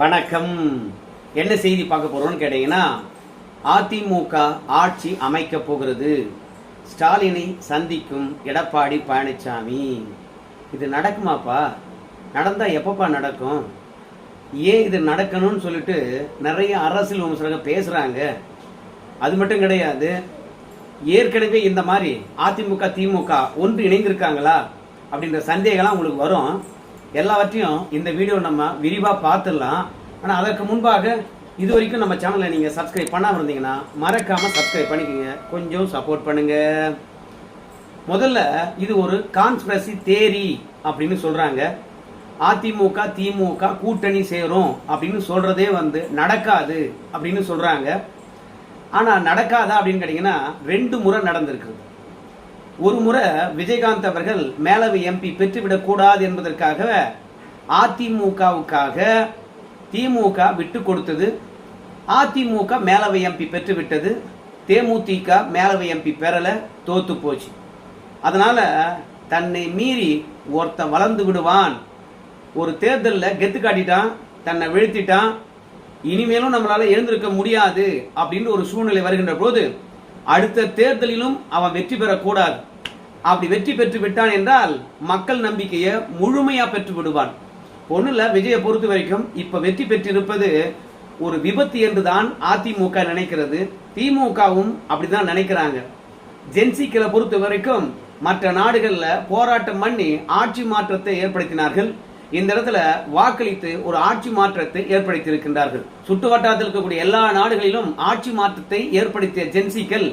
வணக்கம். என்ன செய்தி பார்க்க போறோம்னு கேட்டீங்கன்னா, அதிமுக ஆட்சி அமைக்க போகிறது. ஸ்டாலினை சந்திக்கும் எடப்பாடி பழனிசாமி. இது நடக்குமாப்பா? நடந்தா எப்பப்பா நடக்கும்? ஏன் இது நடக்கணும்னு சொல்லிட்டு நிறைய அரசியல் விமர்சகர்கள் பேசுறாங்க. அது மட்டும் கிடையாது, ஏற்கனவே இந்த மாதிரி அதிமுக திமுக ஒன்று இணைந்திருக்காங்களா அப்படின்ற சந்தேகம்லாம் உங்களுக்கு வரும். எல்லாவற்றையும் இந்த வீடியோ நம்ம விரிவாக பார்த்துடலாம். ஆனால் அதற்கு முன்பாக இது வரைக்கும் நம்ம சேனலை நீங்கள் சப்ஸ்கிரைப் பண்ணாமல் இருந்தீங்கன்னா மறக்காமல் சப்ஸ்கிரைப் பண்ணிக்கோங்க, கொஞ்சம் சப்போர்ட் பண்ணுங்க. முதல்ல இது ஒரு கான்ஸ்பிரசி தேரி அப்படின்னு சொல்றாங்க. அதிமுக திமுக கூட்டணி சேரும் அப்படின்னு சொல்றதே நடக்காது அப்படின்னு சொல்றாங்க. ஆனா நடக்காதா அப்படின்னு கேட்டீங்கன்னா, 2 முறை நடந்திருக்கு. ஒரு முறை விஜயகாந்த் அவர்கள் மேலவை எம்பி பெற்றுவிடக் கூடாது என்பதற்காக அதிமுகவுக்காக திமுக விட்டு கொடுத்தது. அதிமுக மேலவை எம்பி பெற்றுவிட்டது. தேமுதிக மேலவை எம்பி பெறல, தோத்து போச்சு. அதனால தன்னை மீறி ஒருத்தன் வளர்ந்து விடுவான், ஒரு தேர்தலில் கெத்து காட்டிட்டான், தன்னை வீழ்த்திட்டான், இனிமேலும் நம்மளால எழுந்திருக்க முடியாது அப்படின்னு ஒரு சூழ்நிலை வருகின்ற போது அடுத்த தேர்தலிலும் அவன் வெற்றி பெறக்கூடாது. அப்படி வெற்றி பெற்று விட்டான் என்றால் மக்கள் நம்பிக்கையை முழுமையா பெற்று விடுவான். ஒண்ணுல விஜயை பொறுத்த வரைக்கும் இப்ப வெற்றி பெற்றிருப்பது ஒரு விபத்து என்றுதான் அதிமுக நினைக்கிறது, திமுகவும் அப்படிதான் நினைக்கிறாங்க. ஜென்சிக்களை பொறுத்த வரைக்கும் மற்ற நாடுகள்ல போராட்டம் பண்ணி ஆட்சி மாற்றத்தை ஏற்படுத்தினார்கள். இந்த இடத்துல வாக்களித்து ஒரு ஆட்சி மாற்றத்தை ஏற்படுத்தி இருக்கின்றார்கள். சுற்று வட்டாரத்தில் இருக்கக்கூடிய எல்லா நாடுகளிலும் ஆட்சி மாற்றத்தை ஏற்படுத்திய ஜென்சிக்கள்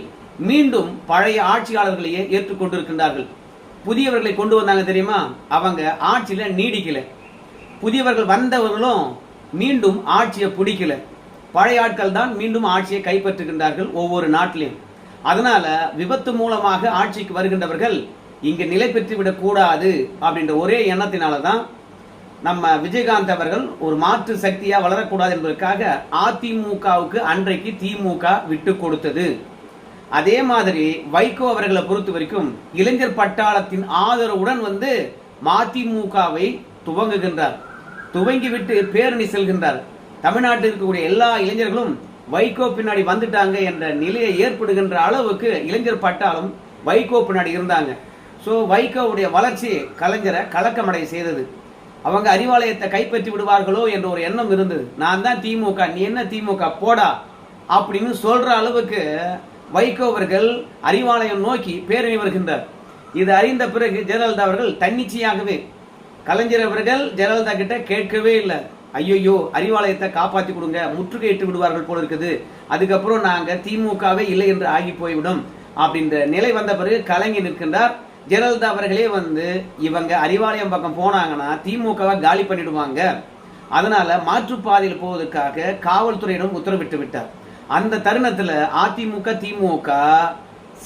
மீண்டும் பழைய ஆட்சியாளர்களையே ஏற்றுக்கொண்டிருக்கின்றார்கள். புதியவர்களை கொண்டு வந்தாங்க தெரியுமா, அவங்க ஆட்சியில நீடிக்கல. புதியவர்கள் வந்தவர்களும் மீண்டும் ஆட்சியை பிடிக்கல. பழைய ஆட்கள் தான் மீண்டும் ஆட்சியை கைப்பற்றுகின்றார்கள் ஒவ்வொரு நாட்டிலையும். அதனால விபத்து மூலமாக ஆட்சிக்கு வருகின்றவர்கள் இங்க நிலை பெற்றுவிடக் கூடாது அப்படின்ற ஒரே எண்ணத்தினாலதான் நம்ம விஜயகாந்த் அவர்கள் ஒரு மாற்று சக்தியா வளரக்கூடாது என்பதற்காக அதிமுகவுக்கு அன்றைக்கு திமுக விட்டு கொடுத்தது. அதே மாதிரி வைகோ அவர்களை பொறுத்த வரைக்கும் இளைஞர் பட்டாளத்தின் ஆதரவுடன் மதிமுகவை துவங்குகின்றார். துவங்கிவிட்டு பேரணி செல்கின்றார். தமிழ்நாட்டில் இருக்கக்கூடிய எல்லா இளைஞர்களும் வைகோ பின்னாடி வந்துட்டாங்க என்ற நிலையை ஏற்படுகின்ற அளவுக்கு இளைஞர் பட்டாளம் வைகோ பின்னாடி இருந்தாங்க. சோ வைகோவுடைய வளர்ச்சி கலைஞரை கலக்கமடை செய்தது. அவங்க அறிவாலயத்தை கைப்பற்றி விடுவார்களோ என்ற ஒரு எண்ணம் இருந்தது. நான் தான் திமுக, நீ என்ன திமுக போடா அப்படின்னு சொல்ற அளவுக்கு வைகோ அவர்கள் அறிவாலயம் நோக்கி பேரணி வருகின்றார். இது அறிந்த பிறகு ஜெயலலிதா அவர்கள் தன்னிச்சையாகவே, கலைஞர் அவர்கள் ஜெயலலிதா கிட்ட கேட்கவே இல்லை, ஐயோ அறிவாலயத்தை காப்பாற்றி கொடுங்க, முற்றுகையிட்டு விடுவார்கள் போல இருக்குது, அதுக்கப்புறம் நாங்க திமுகவே இல்லை என்று ஆகி போய்விடும் அப்படின்ற நிலை வந்த பிறகு கலங்கி நிற்கின்றார். ஜெயலலிதா அவர்களே இவங்க அறிவாலயம் பக்கம் போனாங்கன்னா திமுகவை காலி பண்ணிடுவாங்க, அதனால மாற்றுப்பாதையில் போவதற்காக காவல்துறையிடம் உத்தரவிட்டு விட்டார். அந்த தருணத்துல அதிமுக திமுக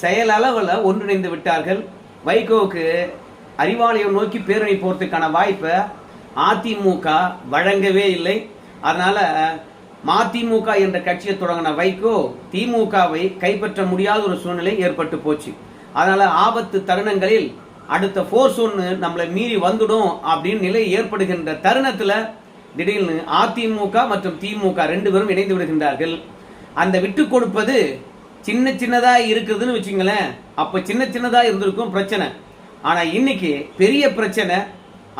செயலளவில் ஒன்றிணைந்து விட்டார்கள். வைகோவுக்கு அறிவாலயம் நோக்கி பேரணி போறதுக்கான வாய்ப்பை அதிமுக வழங்கவே இல்லை. அதனால மதிமுக என்ற கட்சியை தொடங்கின வைகோ திமுகவை கைப்பற்ற முடியாத ஒரு சூழ்நிலை ஏற்பட்டு போச்சு. அதனால ஆபத்து தருணங்களில் அடுத்த போர்ஸ் ஒன்று நம்மளை மீறி வந்துடும் அப்படின்னு நிலை ஏற்படுகின்ற தருணத்துல திடீர்னு அதிமுக மற்றும் திமுக 2 பேரும் இணைந்து விடுகின்றார்கள். அந்த விட்டு கொடுப்பது சின்ன சின்னதா இருக்குதுன்னு வச்சுங்களேன். அப்ப சின்ன சின்னதா இருந்திருக்கும் பிரச்சனை, ஆனா இன்னைக்கு பெரிய பிரச்சனை.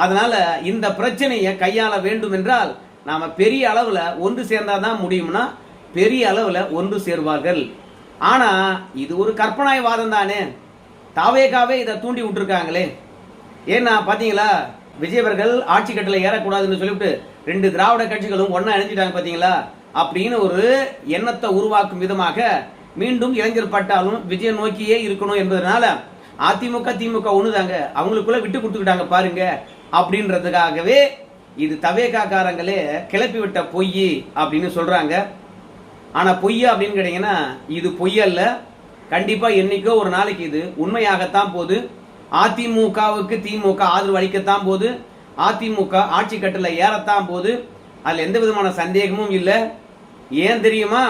அதனால இந்த பிரச்சனையை கையாள வேண்டும் என்றால் நாம பெரிய அளவுல ஒன்று சேர்ந்தாதான் முடியும்னா பெரிய அளவுல ஒன்று சேர்வார்கள். ஆனா இது ஒரு கற்பனாய்வாதம் தானே. தாவேகாவே இதை தூண்டி விட்டுருக்காங்களே. ஏன்னா பாத்தீங்களா, விஜய் அவர்கள் ஆட்சி கட்டில ஏறக்கூடாதுன்னு சொல்லிவிட்டு 2 திராவிட கட்சிகளும் ஒன்னா இணைஞ்சிட்டாங்க பாத்தீங்களா அப்படின்னு ஒரு எண்ணத்தை உருவாக்கும் விதமாக மீண்டும் இளைஞர் பட்டாலும் விஜய் நோக்கியே இருக்கணும் என்பதனால அதிமுக திமுக ஒண்ணுதாங்க, அவங்களுக்குள்ள விட்டு கொடுத்துக்கிட்டாங்க பாருங்க அப்படின்றதுக்காகவே இது தவேகாக்காரங்களே கிளப்பி விட்ட பொய் அப்படின்னு சொல்றாங்க. ஆனா பொய்யா அப்படின்னு கேட்டீங்கன்னா இது பொய்யல்ல. கண்டிப்பா என்னைக்கோ ஒரு நாளைக்கு இது உண்மையாகத்தான் போகுது. அதிமுகவுக்கு திமுக ஆதரவு அளிக்கத்தான் போகுது. அதிமுக ஆட்சி கட்டில ஏறத்தான் போகுது. அதுல எந்த விதமான சந்தேகமும் இல்லை. ஏன் தெரியுமா,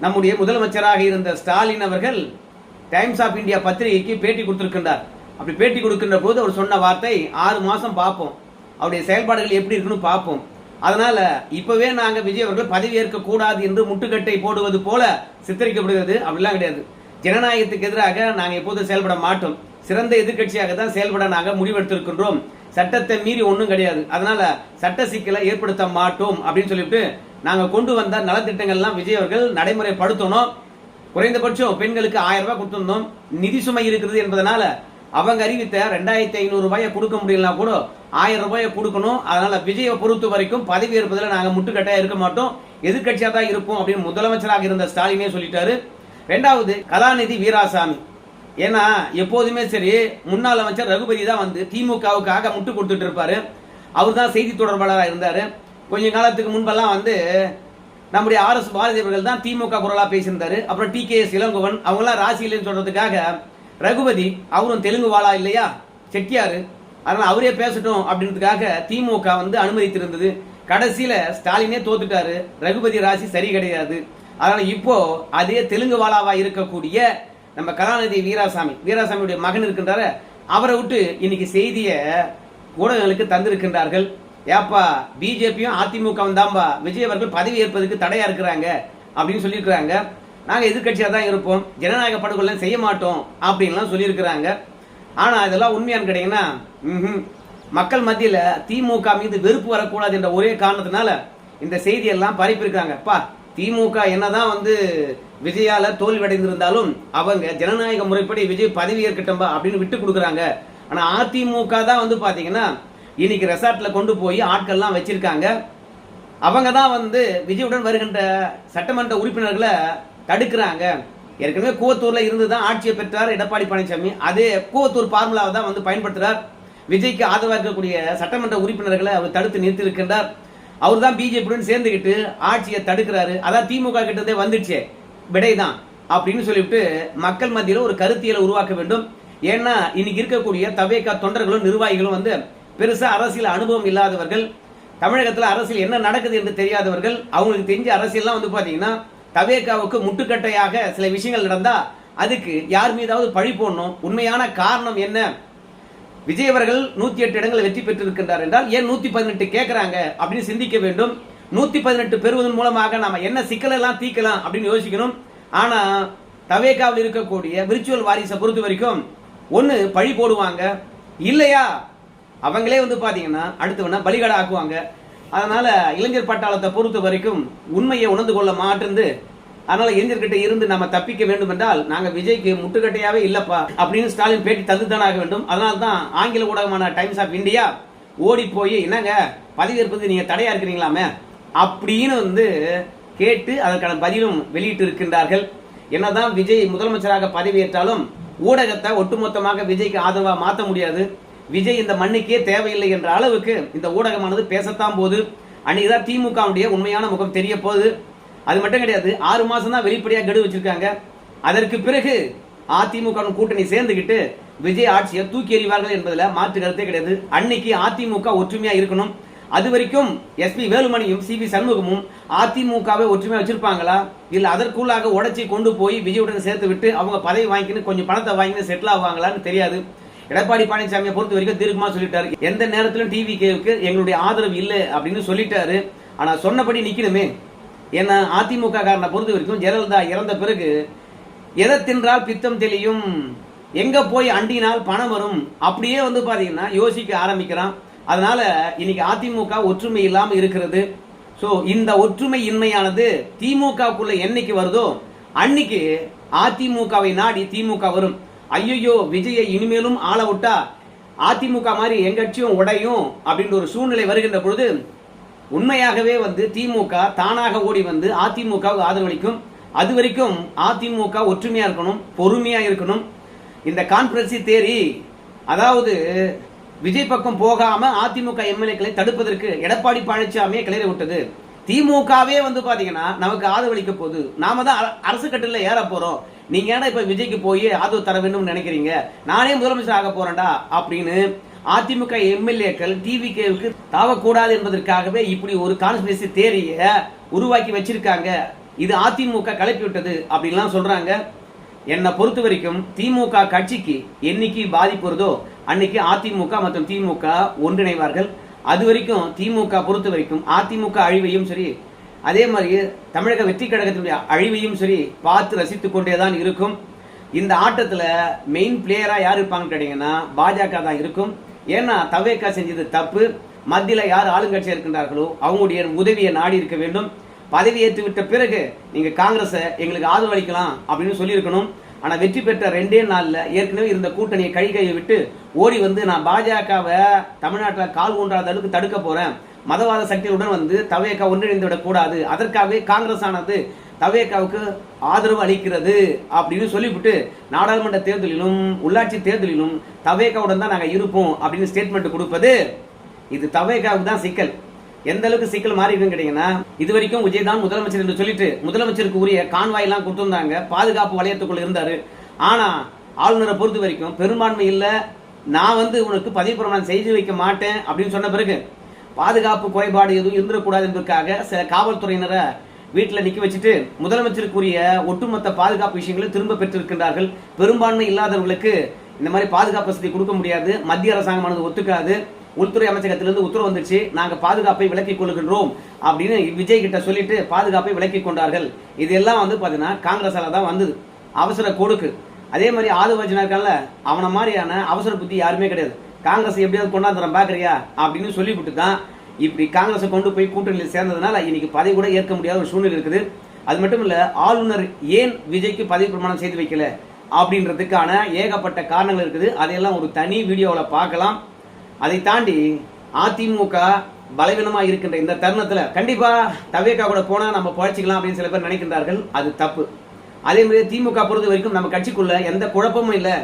நம்முடைய முதலமைச்சராக இருந்த ஸ்டாலின் அவர்கள் டைம்ஸ் ஆஃப் இந்தியா பத்திரிகைக்கு பேட்டி கொடுத்திருக்கின்றார். அப்படி பேட்டி கொடுக்கின்ற போது அவர் சொன்ன வார்த்தை, 6 மாசம் பார்ப்போம், அவருடைய செயல்பாடுகள் எப்படி இருக்குன்னு பார்ப்போம், அதனால இப்பவே நாங்க விஜய் அவர்கள் பதவி ஏற்க கூடாது என்று முட்டுக்கட்டை போடுவது போல சித்தரிக்கப்படுகிறது. அப்படிலாம் கிடையாது. ஜனநாயகத்துக்கு எதிராக நாங்க எப்போதும் செயல்பட மாட்டோம். சிறந்த எதிர்கட்சியாக தான் செயல்பட நாங்க முடிவெடுத்திருக்கின்றோம். சட்டத்தை மீறி ஒன்றும் கிடையாது. அதனால சட்ட சிக்கலை ஏற்படுத்த மாட்டோம் அப்படின்னு சொல்லிட்டு நாங்க கொண்டு வந்த நலத்திட்டங்கள்லாம் விஜய் அவர்கள் நடைமுறைப்படுத்தணும். குறைந்தபட்சம் பெண்களுக்கு 1000 ரூபாய் கொடுத்திருந்தோம். நிதி சுமை இருக்கிறது என்பதனால அவங்க அறிவித்த 2500 ரூபாயை கொடுக்க முடியலனா கூட 1000 ரூபாயை கொடுக்கணும். அதனால விஜயை பொறுத்த வரைக்கும் பதவி ஏற்பதில் நாங்க முட்டுக்கட்டையா இருக்க மாட்டோம், எதிர்கட்சியா தான் இருப்போம் அப்படின்னு முதலமைச்சராக இருந்த ஸ்டாலினே சொல்லிட்டாரு. ரெண்டாவது கலாநிதி வீராசாமி. ஏன்னா எப்போதுமே சரி முன்னாள் அமைச்சர் ரகுபதி தான் வந்து திமுகவுக்காக முட்டு கொடுத்துட்டு இருப்பாரு. அவர் தான் செய்தி தொடர்பாளராக இருந்தாரு. கொஞ்ச காலத்துக்கு முன்பெல்லாம் வந்து நம்முடைய RS பாரதி அவர்கள் தான் திமுக குரலா பேசியிருந்தாரு. அப்புறம் TKS இளங்கோவன் அவங்களாம் ராசியில்னு சொல்றதுக்காக ரகுபதி அவரும் தெலுங்கு வாழா இல்லையா, செட்டியாரு, அதனால அவரே பேசட்டும் அப்படின்றதுக்காக திமுக வந்து அனுமதித்திருந்தது. கடைசியில ஸ்டாலினே தோத்துட்டாரு. ரகுபதி ராசி சரி கிடையாது. அதனால இப்போ அதே தெலுங்கு வாழாவா இருக்கக்கூடிய நம்ம கலாநிதி வீராசாமியுடைய மகன் இருக்கின்றாரு, அவரை விட்டு இன்னைக்கு செய்திய ஊடகங்களுக்கு தந்திருக்கின்றார்கள். ஏப்பா பிஜேபியும் அதிமுகவும் தான்பா விஜய் அவர்கள் பதவி ஏற்பதற்கு தடையா இருக்கிறாங்க அப்படின்னு சொல்லியிருக்கிறாங்க. நாங்க எதிர்கட்சியா தான் இருப்போம், ஜனநாயக படுகொலை செய்ய மாட்டோம் அப்படின்லாம் சொல்லியிருக்கிறாங்க. ஆனா இதெல்லாம் உண்மையான்னு கேட்டீங்கன்னா மக்கள் மத்தியில திமுக மீது வெறுப்பு வரக்கூடாது என்ற ஒரே காரணத்தினால இந்த செய்தியெல்லாம் பரப்பியிருக்காங்க. திமுக என்னதான் வந்து விஜயால தோல்வியடைந்திருந்தாலும் அவங்க ஜனநாயக முறைப்படி விஜய் பதவி ஏற்கட்டும் அப்படின்னு விட்டு கொடுக்குறாங்க. ஆனா அதிமுக தான் வந்து பாத்தீங்கன்னா இன்னைக்கு ரெசார்ட்ல கொண்டு போய் ஆட்கள்லாம் வச்சிருக்காங்க. அவங்க தான் வந்து விஜயுடன் வருகின்ற சட்டமன்ற உறுப்பினர்களை தடுக்கிறாங்க. ஏற்கனவே கூவத்தூர்ல இருந்துதான் ஆட்சியை பெற்றார் எடப்பாடி பழனிசாமி. அதே கூவத்தூர் பார்முலாவை தான் வந்து பயன்படுத்துறார். விஜய்க்கு ஆதரவாக இருக்கக்கூடிய சட்டமன்ற உறுப்பினர்களை அவர் தடுத்து நிறுத்தி இருக்கின்றார். அவர் தான் பிஜேபியுடன் சேர்ந்துகிட்டு ஆட்சியை தடுக்கிறாரு. அதான் திமுக கிட்டதே வந்துடுச்சு விடைதான் அப்படின்னு சொல்லிட்டு மக்கள் மத்தியில் ஒரு கருத்தியலை உருவாக்க வேண்டும். ஏன்னா இன்னைக்கு இருக்கக்கூடிய தவேகா தொண்டர்களும் நிர்வாகிகளும் வந்து பெருசா அரசியல் அனுபவம் இல்லாதவர்கள், தமிழகத்தில் அரசியல் என்ன நடக்குது என்று தெரியாதவர்கள். அவங்களுக்கு தெரிஞ்ச அரசியல்லாம் வந்து பாத்தீங்கன்னா தவேகாவுக்கு முட்டுக்கட்டையாக சில விஷயங்கள் நடந்தா அதுக்கு யார் மீதாவது பழி போடணும். உண்மையான காரணம் என்ன? விஜய் அவர்கள் 108 இடங்கள் வெற்றி பெற்றிருக்கின்றார் என்றால் ஏன் 118 கேட்கிறாங்க அப்படின்னு சிந்திக்க வேண்டும். 118 பெறுவதன் மூலமாக நாம என்ன சிக்கல் எல்லாம் தீக்கலாம் அப்படின்னு யோசிக்கணும். ஆனா தவேகாவில் இருக்கக்கூடிய விர்ச்சுவல் வாரிசை பொறுத்த வரைக்கும் ஒன்னு பழி போடுவாங்க, இல்லையா அவங்களே வந்து பாத்தீங்கன்னா அடுத்தவன பலிகடை ஆக்குவாங்க. அதனால இளைஞர் பட்டாளத்தை பொறுத்த வரைக்கும் உண்மையை உணர்ந்து கொள்ள மாட்டேந்து. அதனால இளைஞர்கிட்ட இருந்து நம்ம தப்பிக்க வேண்டும் என்றால் நாங்க விஜய்க்கு முட்டுக்கட்டையாவே இல்லப்பா அப்படின்னு ஸ்டாலின் பேட்டி தந்துதான் ஆக வேண்டும். அதனால தான் ஆங்கில ஊடகமான டைம்ஸ் ஆஃப் இந்தியா ஓடி போய் என்னங்க பதவி ஏற்பது நீங்க தடையா இருக்கிறீங்களாமே அப்படின்னு வந்து கேட்டு அதற்கான பதிலும் வெளியிட்டு இருக்கின்றார்கள். என்னதான் விஜய் முதலமைச்சராக பதவியேற்றாலும் ஊடகத்தை ஒட்டுமொத்தமாக விஜய்க்கு ஆதரவா மாற்ற முடியாது. விஜய் இந்த மண்ணுக்கே தேவையில்லை என்ற அளவுக்கு இந்த ஊடகமானது பேசத்தான் போது. அன்னைக்குதான் திமுகவுடைய உண்மையான முகம் தெரிய போகுது. அது மட்டும் கிடையாது, 6 மாசம் தான் வெளிப்படையா கெடு வச்சிருக்காங்க. அதற்கு பிறகு அதிமுக கூட்டணி சேர்ந்துகிட்டு விஜய் ஆட்சியை தூக்கி எறிவார்கள் என்பதுல மாற்று கருத்தே கிடையாது. அன்னைக்கு அதிமுக ஒற்றுமையா இருக்கணும். அது வரைக்கும் SP வேலுமணியும் CB சண்முகமும் அதிமுகவை ஒற்றுமையா வச்சிருப்பாங்களா இல்ல அதற்குள்ளாக உடைச்சி கொண்டு போய் விஜயுடன் சேர்த்து விட்டு அவங்க பதவி வாங்கின்னு கொஞ்சம் பணத்தை வாங்கின்னு செட்டில் ஆவாங்களான்னு தெரியாது. எடப்பாடி பழனிசாமியை பொறுத்த வரைக்கும் தீர்க்கமா சொல்லிட்டாரு, எந்த நேரத்திலும் TVKவுக்கு எங்களுடைய ஆதரவு இல்லை அப்படின்னு சொல்லிட்டாரு. ஆனா சொன்னபடி நிக்கணுமே. ஏன்னா அதிமுக காரனை பொறுத்த வரைக்கும் ஜெயலலிதா இறந்த பிறகு எதை தின்றால் பித்தம் தெளியும், எங்க போய் அண்டினால் பணம் வரும் அப்படியே வந்து பாத்தீங்கன்னா யோசிக்க ஆரம்பிக்கிறான். அதனால இன்னைக்கு அதிமுக ஒற்றுமை இல்லாம இருக்கிறது. சோ இந்த ஒற்றுமை இன்மையானது திமுகக்குள்ள என்னைக்கு வருதோ அன்னைக்கு அதிமுகவை நாடி திமுக வரும். ஐயோ விஜயை இனிமேலும் ஆள விட்டா அதிமுக மாதிரி எங்கட்சியும் உடையும் அப்படின்ற ஒரு சூழ்நிலை வருகின்ற பொழுது உண்மையாகவே வந்து திமுக தானாக ஓடி வந்து அதிமுகவுக்கு ஆதரவளிக்கும். அது வரைக்கும் அதிமுக ஒற்றுமையா இருக்கணும், பொறுமையா இருக்கணும். இந்த கான்ஸ்பிரசி தேரி, அதாவது விஜய் பக்கம் போகாம அதிமுக எம்எல்ஏக்களை தடுப்பதற்கு எடப்பாடி பழனிசாமியே கிளறி விட்டது. திமுகவே வந்து பாத்தீங்கன்னா நமக்கு ஆதரவளிக்க போகுது, நாம தான் அரசு கட்டில ஏற போறோம், நீங்க ஏன்னா இப்ப விஜய்க்கு போய் ஆதரவு தர வேண்டும் நினைக்கிறீங்க, நானே முதலமைச்சர் ஆக போறேன்டா அப்படின்னு அதிமுக எம்எல்ஏக்கள் டிவிகேவுக்கு தாவக்கூடாது என்பதற்காகவே இப்படி ஒரு கான்ஸ்பிரசி தேரிய உருவாக்கி வச்சிருக்காங்க. இது அதிமுக கலப்பி விட்டது அப்படின்லாம் சொல்றாங்க. என்னை பொறுத்த வரைக்கும் திமுக கட்சிக்கு என்னைக்கு பாதிப்பு வருதோ அன்னைக்கு அதிமுக மற்றும் திமுக ஒன்றிணைவார்கள். அது வரைக்கும் திமுக பொறுத்த வரைக்கும் அதிமுக அழிவையும் சரி, அதே மாதிரி தமிழக வெற்றி கழகத்தினுடைய அழிவையும் சரி பார்த்து ரசித்துக் கொண்டேதான் இருக்கும். இந்த ஆட்டத்துல மெயின் பிளேயரா யார் இருப்பாங்கன்னு கேட்டீங்கன்னா பாஜக தான் இருக்கும். ஏன்னா தவேகா செஞ்சது தப்பு. மத்தியில யார் ஆளுங்கட்சியா இருக்கின்றார்களோ அவங்களுடைய உதவியை நாடி இருக்க வேண்டும். பதவி ஏற்று விட்ட பிறகு நீங்க காங்கிரஸ எங்களுக்கு ஆதரவு அளிக்கலாம் அப்படின்னு சொல்லியிருக்கணும். ஆனா வெற்றி பெற்ற 2 நாள்ல ஏற்கனவே இருந்த கூட்டணியை கையை விட்டு ஓடி வந்து நான் பாஜகவை தமிழ்நாட்டில் கால் ஊன்றாத அளவுக்கு தடுக்க போறேன், மதவாத சக்திகளுடன் வந்து தவேகா ஒன்றிணைந்து விடக்கூடாது, அதற்காகவே காங்கிரஸ் ஆனது தவேகாவுக்கு ஆதரவு அளிக்கிறது அப்படின்னு சொல்லிவிட்டு நாடாளுமன்ற தேர்தலிலும் உள்ளாட்சி தேர்தலிலும் தவேகாவுடன் தான் நாங்க இருப்போம் அப்படின்னு ஸ்டேட்மெண்ட் கொடுப்பது, இது தவேகாவுக்கு தான் சிக்கல். எந்த அளவுக்கு சிக்கல் மாறி இருக்குன்னு கேட்டீங்கன்னா, இது வரைக்கும் விஜய் தான் முதலமைச்சர் என்று சொல்லிட்டு முதலமைச்சருக்கு உரிய கான்வாய் எல்லாம் கொடுத்திருந்தாங்க, பாதுகாப்பு வளையத்துக்குள்ள இருந்தாரு. ஆனா ஆளுநரை பொறுத்த வரைக்கும் பெரும்பான்மை இல்ல, நான் வந்து உனக்கு பதவி பிரமாணம் செய்து வைக்க மாட்டேன் அப்படின்னு சொன்ன பிறகு பாதுகாப்பு குறைபாடு எதுவும் இருந்துடக்கூடாது என்பதற்காக சில காவல்துறையினரை வீட்டில் நிக்க வச்சுட்டு முதலமைச்சருக்குரிய ஒட்டுமொத்த பாதுகாப்பு விஷயங்களை திரும்ப பெற்றிருக்கின்றார்கள். பெரும்பான்மை இல்லாதவர்களுக்கு இந்த மாதிரி பாதுகாப்பு வசதி கொடுக்க முடியாது, மத்திய அரசாங்கமானது ஒத்துக்காது. உள்துறை அமைச்சகத்திலிருந்து உத்தரவு வந்துச்சு, நாங்க பாதுகாப்பை விலக்கிக் கொள்கின்றோம் அப்படின்னு விஜய் கிட்ட சொல்லிட்டு பாதுகாப்பை விலக்கிக் கொண்டார்கள். இதெல்லாம் வந்து பாத்தீங்கன்னா காங்கிரஸால தான் வந்தது, அவசர கொடுக்கு. அதே மாதிரி ஆதவர்ஜனா இருக்கான்ல, அவன மாதிரியான அவசர புத்தி யாருமே கிடையாது. காங்கிரஸ் எப்படியாவது கொண்டாந்துறோம் பாக்குறியா அப்படின்னு சொல்லிவிட்டு தான் இப்படி காங்கிரஸை கொண்டு போய் கூட்டணியில் சேர்ந்ததுனால இன்னைக்கு பதவி கூட ஏற்க முடியாத ஒரு சூழ்நிலை இருக்குது. அது மட்டும் இல்ல, ஆளுநர் ஏன் விஜய்க்கு பதவி பிரமாணம் செய்து வைக்கல அப்படின்றதுக்கான ஏகப்பட்ட காரணங்கள் இருக்குது. அதையெல்லாம் ஒரு தனி வீடியோவில் பார்க்கலாம். அதை தாண்டி அதிமுக பலவீனமா இருக்கின்ற இந்த தருணத்துல கண்டிப்பா தவேகா கூட போனா நம்ம பழச்சிக்கலாம் அப்படின்னு சில பேர் நினைக்கின்றார்கள். அது தப்பு. அதே மாதிரி திமுக பொறுத்த வரைக்கும் நம்ம கட்சிக்குள்ள எந்த குழப்பமும் இல்லை.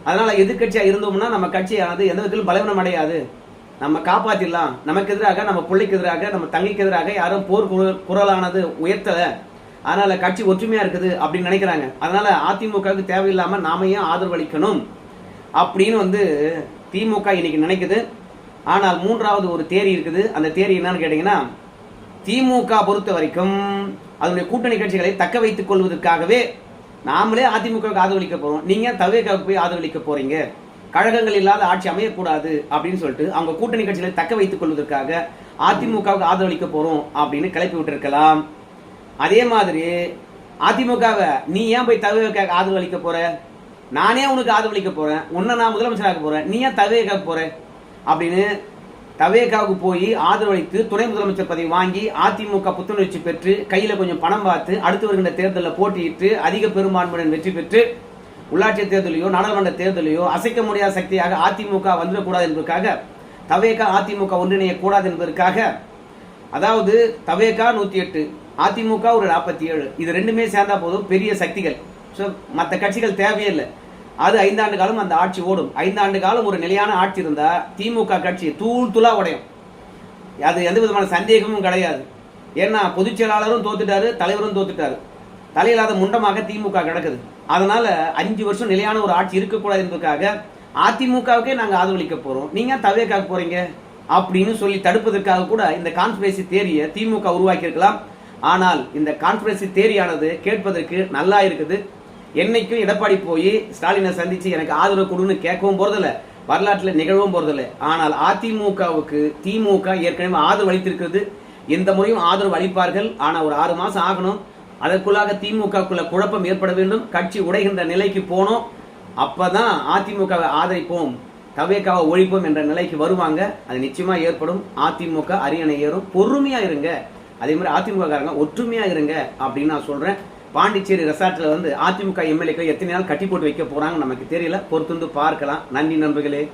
அதனால எதிர்கட்சியா இருந்தோம்னா நம்ம கட்சியானது எந்த விதத்திலும் பலவீனம் அடையாது, நம்ம காப்பாத்திடலாம். நமக்கு எதிராக, நம்ம பிள்ளைக்கு எதிராக, நம்ம தங்கைக்கு எதிராக யாரும் போர் குரலானது உயர்த்தல, அதனால கட்சி ஒற்றுமையா இருக்குது அப்படின்னு நினைக்கிறாங்க. அதனால அதிமுகவுக்கு தேவையில்லாம நாம ஏன் ஆதரவு அளிக்கணும் அப்படின்னு வந்து திமுக இன்னைக்கு நினைக்குது. ஆனால் மூன்றாவது ஒரு தேரி இருக்குது. அந்த தேரி என்னன்னு கேட்டீங்கன்னா, திமுக பொறுத்த வரைக்கும் அதனுடைய கூட்டணி கட்சிகளை தக்க வைத்துக் கொள்வதற்காகவே நாமளே அதிமுகவுக்கு ஆதரவளிக்க போறோம், நீங்க தவேகாவுக்கு போய் ஆதரவளிக்க போறீங்க, கழகங்கள் இல்லாத ஆட்சி அமையக்கூடாது அப்படின்னு சொல்லிட்டு அவங்க கூட்டணி கட்சிகளை தக்க வைத்துக் கொள்வதற்காக அதிமுகவுக்கு ஆதரவளிக்க போறோம் அப்படின்னு கிளப்பி விட்டுருக்கலாம். அதே மாதிரி அதிமுகவை நீ ஏன் போய் தவேகாவுக்கு ஆதரவளிக்க போற, நானே உனக்கு ஆதரவளிக்க போறேன், உன்னை நான் முதலமைச்சராக போறேன், நீ ஏன் தவேகாவுக்கு போற அப்படின்னு தவேகாவுக்கு போய் ஆதரவளித்து துணை முதலமைச்சர் பதவி வாங்கி அதிமுக புத்துணர்ச்சி பெற்று கையில கொஞ்சம் பணம் பார்த்து அடுத்து வருகின்ற தேர்தலில் போட்டியிட்டு அதிக பெரும்பான்மையுடன் வெற்றி பெற்று உள்ளாட்சி தேர்தலையோ நாடாளுமன்ற தேர்தலையோ அசைக்க முடியாத சக்தியாக அதிமுக வந்துடக்கூடாது என்பதற்காக, தவேகா அதிமுக ஒன்றிணைய கூடாது என்பதற்காக, அதாவது தவேகா 108, அதிமுக ஒரு 47, இது ரெண்டுமே சேர்ந்தா போதும் பெரிய சக்திகள். மற்ற கட்சிகள் தேவையே இல்லை. அது 5 ஆண்டு காலம் அந்த ஆட்சி ஓடும். 5 ஆண்டு காலம் ஒரு நிலையான ஆட்சி இருந்தா திமுக கட்சி தூள் துளா உடையும், அது எந்த விதமான சந்தேகமும் கிடையாது. ஏன்னா பொதுச் செயலாளரும் தோத்துட்டாரு, தலைவரும் தோத்துட்டாரு, தலையில்லாத முண்டமாக திமுக கிடக்குது. அதனால 5 வருஷம் நிலையான ஒரு ஆட்சி இருக்கக்கூடாது என்பதற்காக அதிமுகவுக்கே நாங்க ஆதரவளிக்க போறோம், நீங்க தவேகாவுக்கு போறீங்க அப்படின்னு சொல்லி தடுப்பதற்காக கூட இந்த கான்ஸ்பிரசி தேரியை திமுக உருவாக்கி இருக்கலாம். ஆனால் இந்த கான்ஸ்பிரசி தேரியானது கேட்பதற்கு நல்லா இருக்குது. என்னைக்கும் எடப்பாடி போய் ஸ்டாலினை சந்திச்சு எனக்கு ஆதரவு கொடுன்னு கேட்கவும் போறதில்ல, வரலாற்றில் நிகழவும் போறதில்ல. ஆனால் அதிமுகவுக்கு திமுக ஏற்கனவே ஆதரவு அளித்திருக்கிறது, எந்த முறையும் ஆதரவு அளிப்பார்கள். ஆனா ஒரு 6 மாசம் ஆகணும், அதற்குள்ளாக திமுகக்குள்ள குழப்பம் ஏற்பட வேண்டும், கட்சி உடைகின்ற நிலைக்கு போனோம், அப்பதான் அதிமுகவை ஆதரிப்போம், தவேகாவை ஒழிப்போம் என்ற நிலைக்கு வருவாங்க. அது நிச்சயமா ஏற்படும். அதிமுக அரியணை ஏறும். பொறுமையா இருங்க. அதே மாதிரி அதிமுக காரங்க ஒற்றுமையா இருங்க அப்படின்னு நான் சொல்றேன். பாண்டிச்சேரி ரெசார்ட்ல வந்து அதிமுக எம்எல்ஏக்கள் எத்தனை நாள் கட்டி போட்டு வைக்க போறாங்க நமக்கு தெரியல, பொறுத்து பார்க்கலாம். நன்றி நண்பர்களே.